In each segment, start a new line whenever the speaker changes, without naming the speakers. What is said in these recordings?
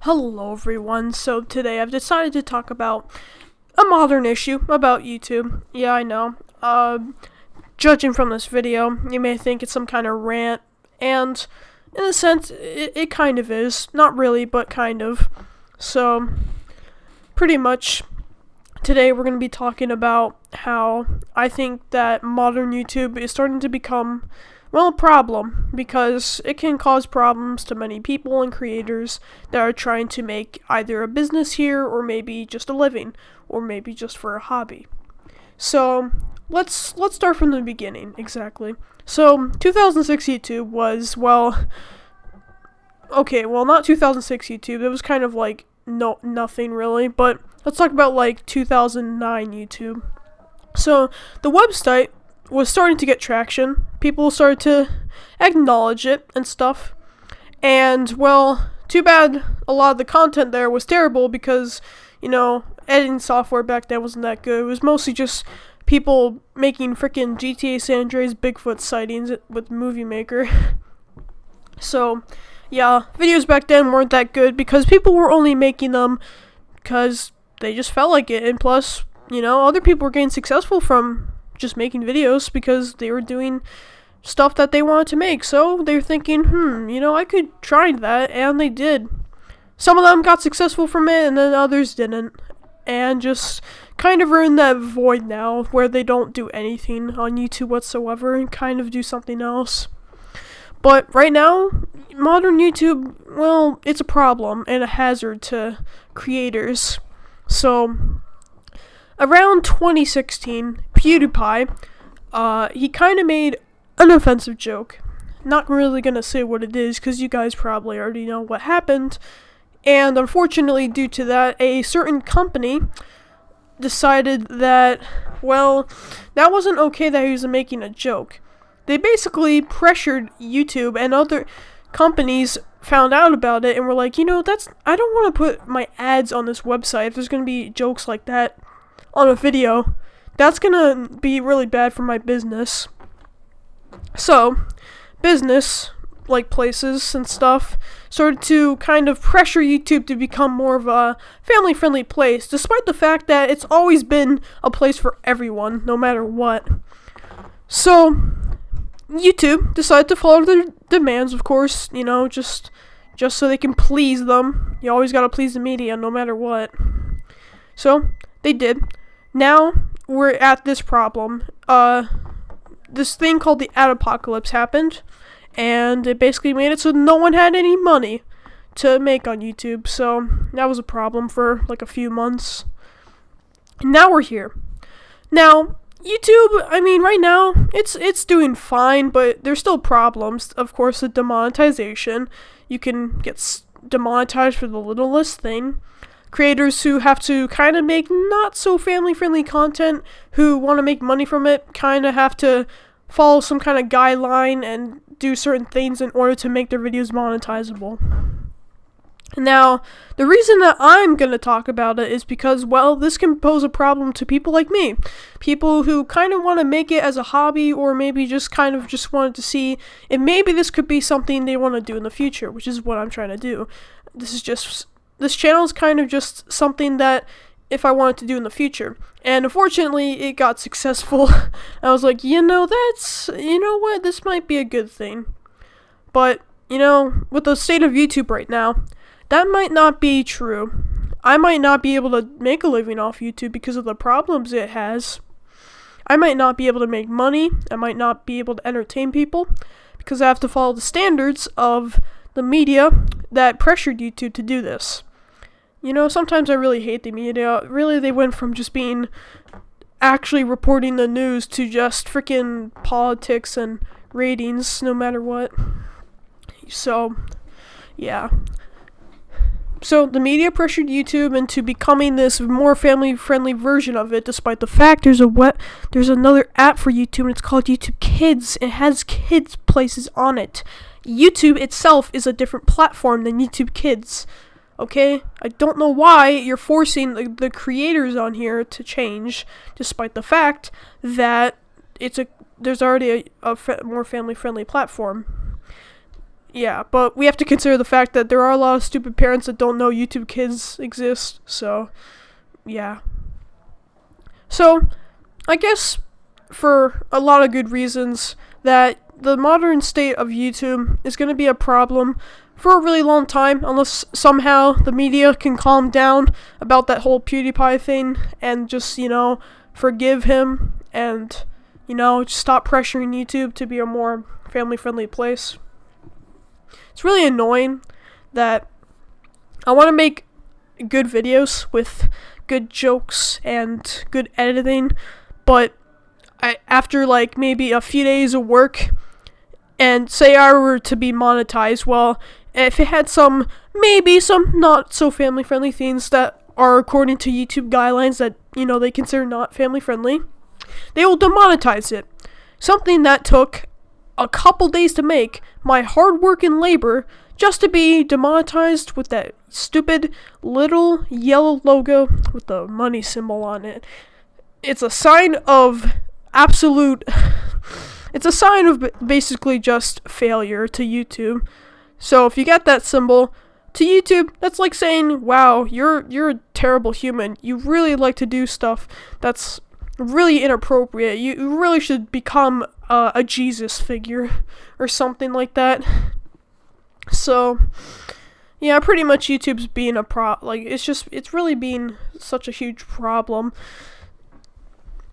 Hello everyone, so today I've decided to talk about a modern issue about YouTube. Yeah, I know. Judging from this video, you may think it's some kind of rant, and in a sense, it kind of is. Not really, but kind of. So, pretty much, today we're going to be talking about how I think that modern YouTube is starting to become, well, a problem, because it can cause problems to many people and creators that are trying to make either a business here, or maybe just a living, or maybe just for a hobby. So, let's start from the beginning, exactly. So, 2006 YouTube was, not 2006 YouTube, it was kind of like, nothing really, but let's talk about like 2009 YouTube. So, the website was starting to get traction. People started to acknowledge it and stuff. And, well, too bad a lot of the content there was terrible because, editing software back then wasn't that good. It was mostly just people making freaking GTA San Andreas Bigfoot sightings with Movie Maker. So, yeah, videos back then weren't that good because people were only making them because they just felt like it. And plus, other people were getting successful from just making videos because they were doing stuff that they wanted to make. So they were thinking, I could try that, and they did. Some of them got successful from it, and then others didn't. And just kind of are in that void now where they don't do anything on YouTube whatsoever and kind of do something else. But right now, modern YouTube, well, it's a problem and a hazard to creators. So, around 2016, PewDiePie, he kind of made an offensive joke. Not really gonna say what it is, because you guys probably already know what happened. And unfortunately, due to that, a certain company decided that, well, that wasn't okay that he was making a joke. They basically pressured YouTube, and other companies found out about it and were like, I don't want to put my ads on this website if there's gonna be jokes like that on a video. That's gonna be really bad for my business. So, business, like places and stuff, started to kind of pressure YouTube to become more of a family-friendly place, despite the fact that it's always been a place for everyone, no matter what. So, YouTube decided to follow their demands, of course, just so they can please them. You always gotta please the media, no matter what. So, they did. Now, we're at this problem. This thing called the ad apocalypse happened, and it basically made it so no one had any money to make on YouTube, so that was a problem for like a few months. And now we're here. Now, YouTube, right now, it's doing fine, but there's still problems. Of course, the demonetization. You can get demonetized for the littlest thing. Creators who have to kind of make not so family-friendly content, who want to make money from it, kind of have to follow some kind of guideline and do certain things in order to make their videos monetizable. Now, the reason that I'm going to talk about it is because, well, this can pose a problem to people like me. People who kind of want to make it as a hobby, or maybe just kind of just wanted to see if maybe this could be something they want to do in the future, which is what I'm trying to do. This channel is kind of just something that if I wanted to do in the future. And unfortunately, it got successful. I was like, what, this might be a good thing. But, with the state of YouTube right now, that might not be true. I might not be able to make a living off YouTube because of the problems it has. I might not be able to make money. I might not be able to entertain people because I have to follow the standards of the media that pressured YouTube to do this. Sometimes I really hate the media. Really, they went from just being actually reporting the news to just freaking politics and ratings, no matter what. So, yeah. So, the media pressured YouTube into becoming this more family-friendly version of it, despite the fact there's another app for YouTube, and it's called YouTube Kids. It has kids places on it. YouTube itself is a different platform than YouTube Kids. Okay? I don't know why you're forcing the creators on here to change, despite the fact that there's already a more family-friendly platform. Yeah, but we have to consider the fact that there are a lot of stupid parents that don't know YouTube Kids exist, so, yeah. So, I guess, for a lot of good reasons, that the modern state of YouTube is going to be a problem for a really long time, unless somehow the media can calm down about that whole PewDiePie thing, and just, forgive him, and, just stop pressuring YouTube to be a more family-friendly place. It's really annoying that I want to make good videos with good jokes and good editing, but after maybe a few days of work, and say I were to be monetized, well, if it had maybe some not so family friendly things that are according to YouTube guidelines that they consider not family friendly, they will demonetize it. Something that took a couple days to make, my hard work and labor, just to be demonetized with that stupid little yellow logo with the money symbol on it. It's a sign of it's a sign of basically just failure to YouTube. So if you get that symbol, to YouTube, that's like saying, wow, you're a terrible human. You really like to do stuff that's really inappropriate. You really should become a Jesus figure or something like that. So, yeah, pretty much YouTube's being it's really being such a huge problem.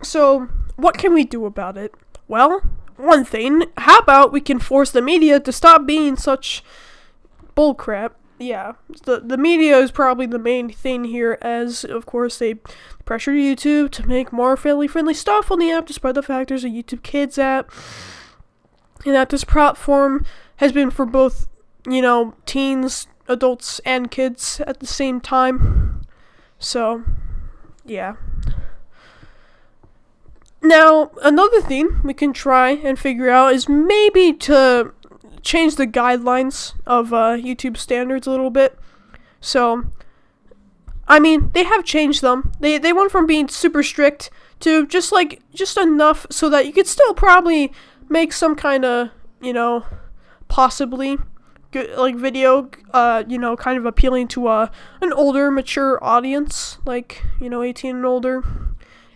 So, what can we do about it? Well, one thing, how about we can force the media to stop being such bullcrap? Yeah, the media is probably the main thing here, as, of course, they pressure YouTube to make more family-friendly stuff on the app, despite the fact there's a YouTube Kids app, and that this platform has been for both, teens, adults, and kids at the same time. So, yeah. Now, another thing we can try and figure out is maybe to change the guidelines of YouTube standards a little bit. So, they have changed them. They went from being super strict to just enough so that you could still probably make some kind of, possibly good, video, kind of appealing to an older, mature audience, 18 and older.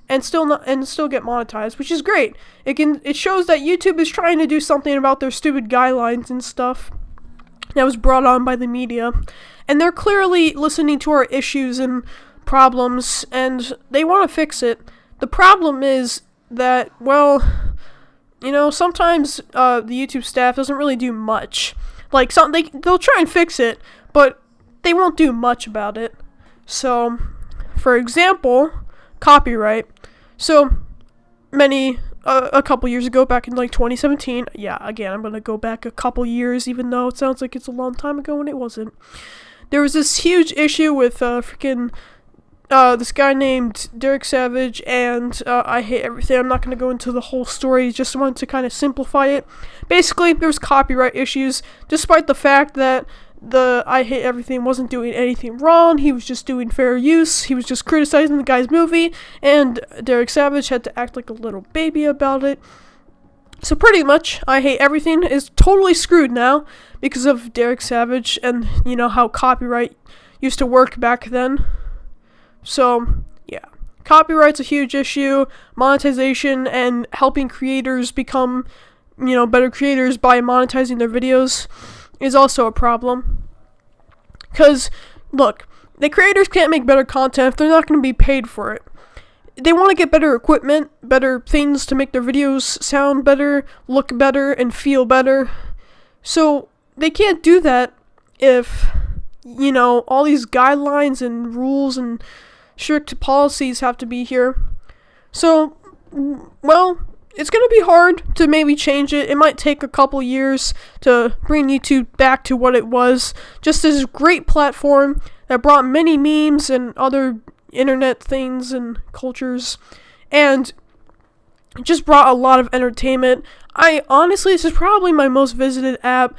And still get monetized, which is great. It shows that YouTube is trying to do something about their stupid guidelines and stuff that was brought on by the media, and they're clearly listening to our issues and problems, and they want to fix it. The problem is that, sometimes the YouTube staff doesn't really do much. They'll try and fix it, but they won't do much about it. So, for example, copyright. So, a couple years ago, back in 2017, yeah, again, I'm gonna go back a couple years, even though it sounds like it's a long time ago when it wasn't. There was this huge issue with this guy named Derek Savage, and I Hate Everything. I'm not gonna go into the whole story, just wanted to kind of simplify it. Basically, there was copyright issues, despite the fact that the I Hate Everything wasn't doing anything wrong. He was just doing fair use. He was just criticizing the guy's movie, and Derek Savage had to act like a little baby about it. So pretty much, I Hate Everything is totally screwed now because of Derek Savage and, how copyright used to work back then. So, yeah. Copyright's a huge issue. Monetization and helping creators become, better creators by monetizing their videos is also a problem. Because, look, the creators can't make better content if they're not going to be paid for it. They want to get better equipment, better things to make their videos sound better, look better, and feel better. So, they can't do that if, all these guidelines and rules and strict policies have to be here. So, it's going to be hard to maybe change it. It might take a couple years to bring YouTube back to what it was. Just this great platform that brought many memes and other internet things and cultures, and just brought a lot of entertainment. This is probably my most visited app.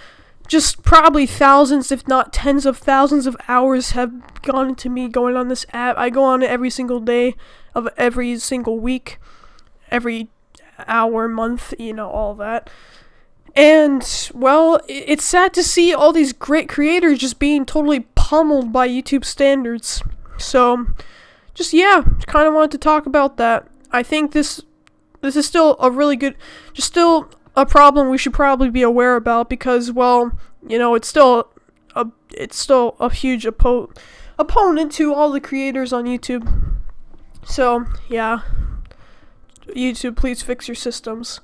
Just probably thousands, if not tens of thousands of hours have gone into me going on this app. I go on it every single day of every single week, every hour, month, all that. And, well, it's sad to see all these great creators just being totally pummeled by YouTube standards. So, just, yeah, kind of wanted to talk about that. I think this is still a really good, just still a problem we should probably be aware about because, well, you know, it's still a huge opponent to all the creators on YouTube. So, yeah. YouTube, please fix your systems.